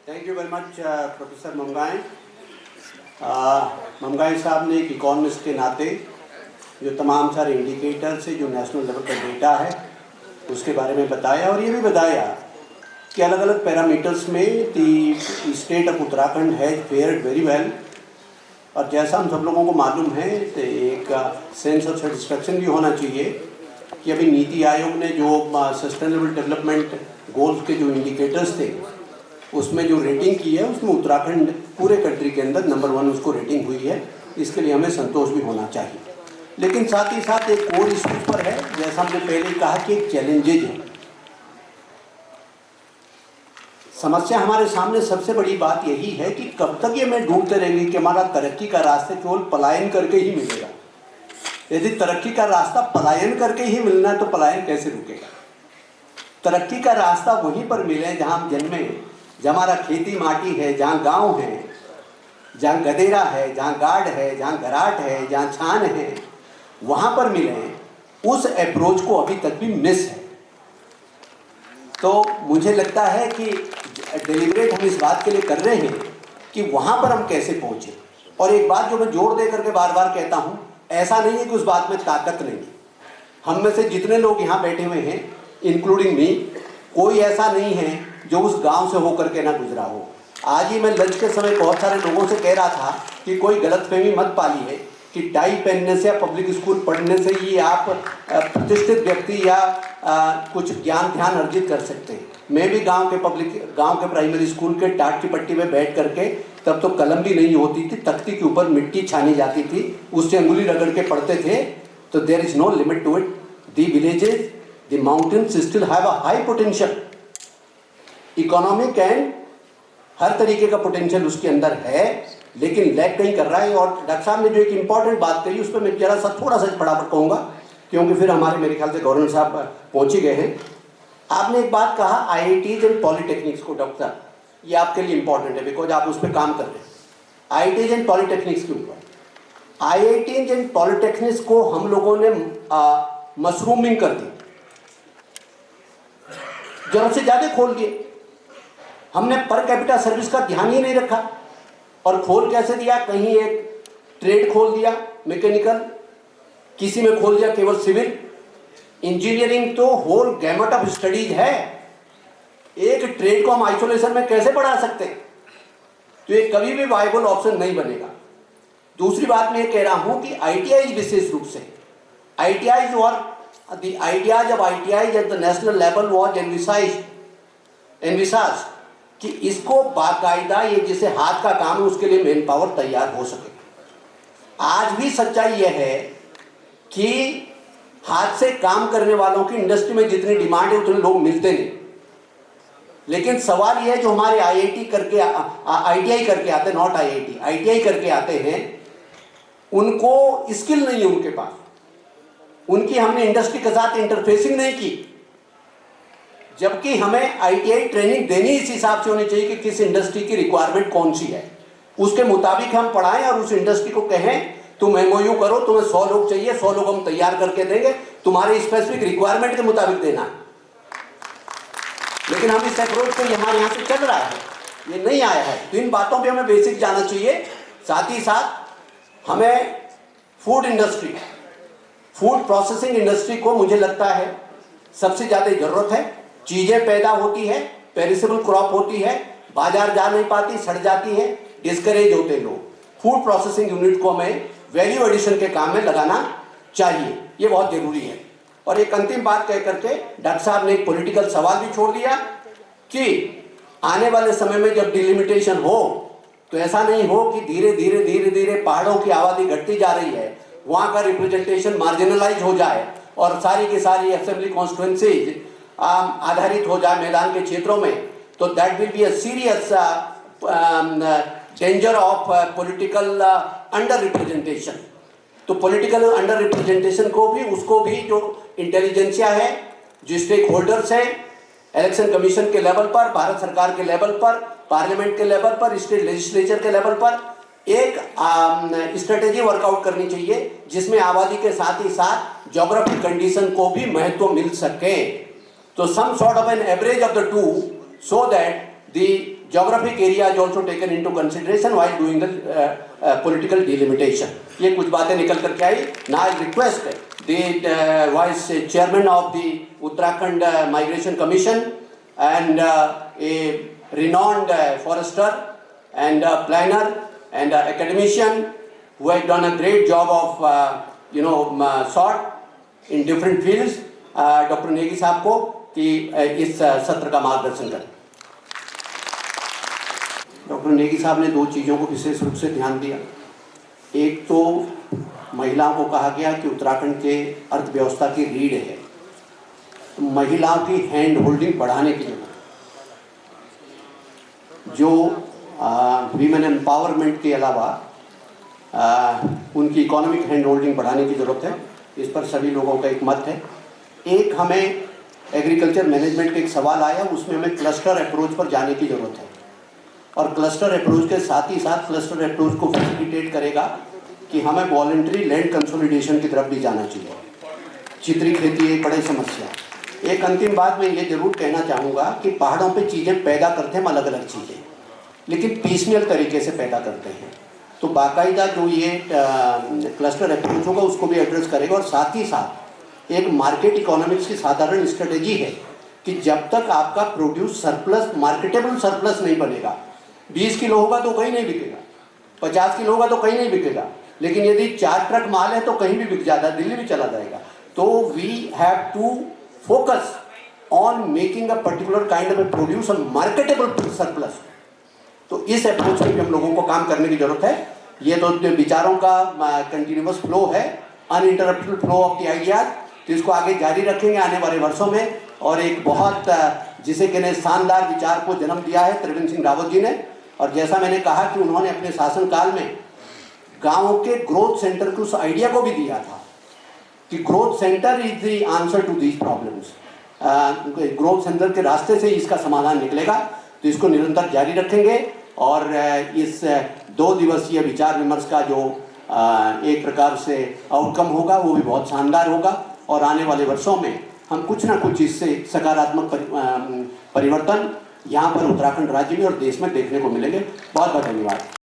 Thank you very much professor मंगाई। मंगाई साहब ने एक इकोनॉमिस्ट के नाते जो तमाम सारे इंडिकेटर्स है, जो नेशनल लेवल का डेटा है, उसके बारे में बताया और ये भी बताया कि अलग अलग पैरामीटर्स में the state of Uttarakhand has fared very well. और जैसा हम सब लोगों को मालूम है तो एक सेंस ऑफ सेटिस्फेक्शन भी होना चाहिए कि अभी नीति आयोग ने जो सस्टेनेबल डेवलपमेंट गोल्स के जो इंडिकेटर्स थे उसमें जो रेटिंग की है उसमें उत्तराखंड पूरे कंट्री के अंदर नंबर 1 उसको रेटिंग हुई है। इसके लिए हमें संतोष भी होना चाहिए। लेकिन साथ ही साथ एक और इशू पर है, जैसा हमने पहले कहा कि एक चैलेंजेज है। समस्या हमारे सामने सबसे बड़ी बात यही है कि कब तक ये मैं ढूंढते रहेंगे कि हमारा तरक्की का रास्ता केवल पलायन करके ही मिलेगा। यदि तरक्की का रास्ता पलायन करके ही मिलना है तो पलायन कैसे रुकेगा। तरक्की का रास्ता वहीं पर मिले जहाँ हम जन्मे, जहाँ हमारा खेती माटी है, जहाँ गांव है, जहाँ गदेरा है, जहाँ गाड़ है, जहाँ घराट है, जहाँ छान है, वहाँ पर मिले। उस अप्रोच को अभी तक भी मिस है। तो मुझे लगता है कि डेलिब्रेट हम इस बात के लिए कर रहे हैं कि वहाँ पर हम कैसे पहुँचे। और एक बात जो मैं जोर दे करके बार बार कहता हूँ, ऐसा नहीं है कि उस बात में ताकत नहीं है। हम में से जितने लोग यहाँ बैठे हुए हैं, इंक्लूडिंग मी, कोई ऐसा नहीं है जो उस गांव से होकर के ना गुजरा हो। आज ही मैं लंच के समय बहुत सारे लोगों से कह रहा था कि कोई गलतफहमी मत पालिए कि टाई पहनने से या पब्लिक स्कूल पढ़ने से ही आप प्रतिष्ठित व्यक्ति या कुछ ज्ञान ध्यान अर्जित कर सकते हैं। मैं भी गांव के प्राइमरी स्कूल के टाट की पट्टी में बैठ करके, तब तो कलम भी नहीं होती थी, तख्ती के ऊपर मिट्टी छानी जाती थी, उससे अंगुली रगड़ के पढ़ते थे। तो there is no limit to it. The villages, the mountains still have a high potential, economic and हर तरीके का पोटेंशियल उसके अंदर है, लेकिन लैग कहीं कर रहा है। और डॉक्टर साहब ने जो एक इंपॉर्टेंट बात कही उस पर मैं जरा सा थोड़ा सा फटाफट कहूँगा, क्योंकि फिर हमारे मेरे ख्याल से गवर्नर साहब पहुँच ही गए हैं। आपने एक बात कहा IITs एंड पॉलिटेक्निक्स को। डॉक्टर साहब, ये आपके लिए इंपॉर्टेंट है बिकॉज आप उस पर काम कर रहे हैं। IITs एंड पॉलिटेक्निक्स के ऊपर, IITs एंड पॉलिटेक्निक्स को हम लोगों ने मशरूमिंग कर दी, जरूरत से ज़्यादा खोल दिए। हमने पर कैपिटा सर्विस का ध्यान ही नहीं रखा। और खोल कैसे दिया? कहीं एक ट्रेड खोल दिया मैकेनिकल, किसी में खोल दिया केवल सिविल। इंजीनियरिंग तो होल गैमट ऑफ स्टडीज है। एक ट्रेड को हम आइसोलेशन में कैसे बढ़ा सकते हैं? तो ये कभी भी वायबल ऑप्शन नहीं बनेगा। दूसरी बात मैं ये कह रहा हूं कि ITI विशेष रूप से ITIs और the ideas of ITIs at the national level was envisaged कि इसको बाकायदा, ये जिसे हाथ का काम है उसके लिए मैन पावर तैयार हो सके। आज भी सच्चाई यह है कि हाथ से काम करने वालों की इंडस्ट्री में जितनी डिमांड है उतने लोग मिलते नहीं। लेकिन सवाल यह है जो हमारे IITI करके आते, नॉट IITI करके आते हैं, उनको स्किल नहीं है उनके पास। उनकी हमने इंडस्ट्री के साथ इंटरफेसिंग नहीं की, जबकि हमें ITI ट्रेनिंग देनी इस हिसाब से होनी चाहिए कि किस इंडस्ट्री की रिक्वायरमेंट कौन सी है, उसके मुताबिक हम पढ़ाएं और उस इंडस्ट्री को कहें तुम MOU करो, तुम्हें 100 लोग चाहिए, 100 लोग हम तैयार करके देंगे, तुम्हारे स्पेसिफिक रिक्वायरमेंट के मुताबिक देना। लेकिन हम इस अप्रोच को हमारे यहाँ से चल रहा है, ये नहीं आया है। तो इन बातों पर हमें बेसिक जाना चाहिए। साथ ही साथ हमें food industry, food processing industry को मुझे लगता है सबसे ज़्यादा ज़रूरत है। चीज़ें पैदा होती है, पेरिसेबल क्रॉप होती है, बाजार जा नहीं पाती, सड़ जाती है, डिस्करेज होते लोग। फूड प्रोसेसिंग यूनिट को हमें वैल्यू एडिशन के काम में लगाना चाहिए, ये बहुत ज़रूरी है। और एक अंतिम बात कह करके डॉक्टर साहब ने एक पॉलिटिकल सवाल भी छोड़ दिया कि आने वाले समय में जब डिलिमिटेशन हो तो ऐसा नहीं हो कि धीरे धीरे पहाड़ों की आबादी घटती जा रही है, वहाँ का रिप्रेजेंटेशन मार्जिनलाइज हो जाए और सारी की सारी असेंबली कॉन्स्टिट्यूंसीज आधारित हो जाए मैदान के क्षेत्रों में, तो that will be a serious danger of political under representation. तो पॉलिटिकल अंडर रिप्रेजेंटेशन को भी, उसको भी जो इंटेलिजेंसिया है, जो स्टेक होल्डर्स हैं, इलेक्शन कमीशन के लेवल पर, भारत सरकार के लेवल पर, पार्लियामेंट के लेवल पर, स्टेट लेजिस्लेचर के लेवल पर एक स्ट्रेटेजी वर्कआउट करनी चाहिए जिसमें आबादी के साथ ही साथ ज्योग्राफिक कंडीशन को भी महत्व मिल सके। तो some sort of an average of the two so that the geographic area is also taken into consideration while doing the political delimitation. ये कुछ बातें निकल कर के आई. Now I request the Vice Chairman of the Uttarakhand Migration Commission and a renowned forester and planner and academician who has done a great job of sort in different fields, Dr. Negi साहब को कि इस सत्र का मार्गदर्शन करें. Doctor Negi साहब ने दो चीज़ों को विशेष रूप से ध्यान दिया. एक तो महिलाओं को कहा गया कि उत्तराखंड के अर्थव्यवस्था की रीढ़ है, तो महिलाओं की हैंड होल्डिंग बढ़ाने की जरूरत है. जो वीमेन एम्पावरमेंट के अलावा उनकी इकोनॉमिक हैंड होल्डिंग बढ़ाने की ज़रूरत है. इस पर सभी लोगों का एक मत है. एक हमें एग्रीकल्चर मैनेजमेंट का एक सवाल आया, उसमें हमें क्लस्टर अप्रोच पर जाने की ज़रूरत है. और क्लस्टर अप्रोच के साथ ही साथ क्लस्टर अप्रोच को फैसिलिटेट करेगा कि हमें वॉलंटरी लैंड कंसोलिडेशन की तरफ भी जाना चाहिए. चित्री खेती एक बड़ी समस्या. एक अंतिम बात मैं ये ज़रूर कहना चाहूँगा कि पहाड़ों पे चीज़ें पैदा करते हैं हम अलग अलग चीज़ें, लेकिन पीसमेल तरीके से पैदा करते हैं. तो बाकायदा जो ये क्लस्टर अप्रोच होगा उसको भी एड्रेस करेगा. और साथ ही साथ एक मार्केट इकोनॉमिक्स की साधारण स्ट्रेटेजी है कि जब तक आपका प्रोड्यूस सरप्लस, मार्केटेबल सरप्लस नहीं बनेगा, 20 किलो होगा तो कहीं नहीं बिकेगा, 50 किलो होगा तो कहीं नहीं बिकेगा, लेकिन यदि 4 ट्रक माल है तो कहीं भी बिक जाता है, दिल्ली भी चला जाएगा. तो we have to focus on making a particular kind of a produce a marketable surplus. तो इस अप्रोच में भी हम लोगों को काम करने की जरूरत है. ये तो विचारों का कंटिन्यूअस फ्लो है, uninterrupted flow of the ideas. तो इसको आगे जारी रखेंगे आने वाले वर्षों में. और एक बहुत जिसे कहने शानदार विचार को जन्म दिया है त्रिवेंद्र सिंह रावत जी ने. और जैसा मैंने कहा कि उन्होंने अपने शासनकाल में गाँवों के ग्रोथ सेंटर के उस आइडिया को भी दिया था कि growth centre is the answer to these problems. Growth centre के रास्ते से इसका समाधान निकलेगा. तो इसको निरंतर जारी रखेंगे. और इस 2 दिवसीय विचार विमर्श का जो एक प्रकार से आउटकम होगा वो भी बहुत शानदार होगा. और आने वाले वर्षों में हम कुछ ना कुछ इससे सकारात्मक परिवर्तन यहाँ पर उत्तराखंड राज्य में और देश में देखने को मिलेंगे. बहुत बहुत धन्यवाद.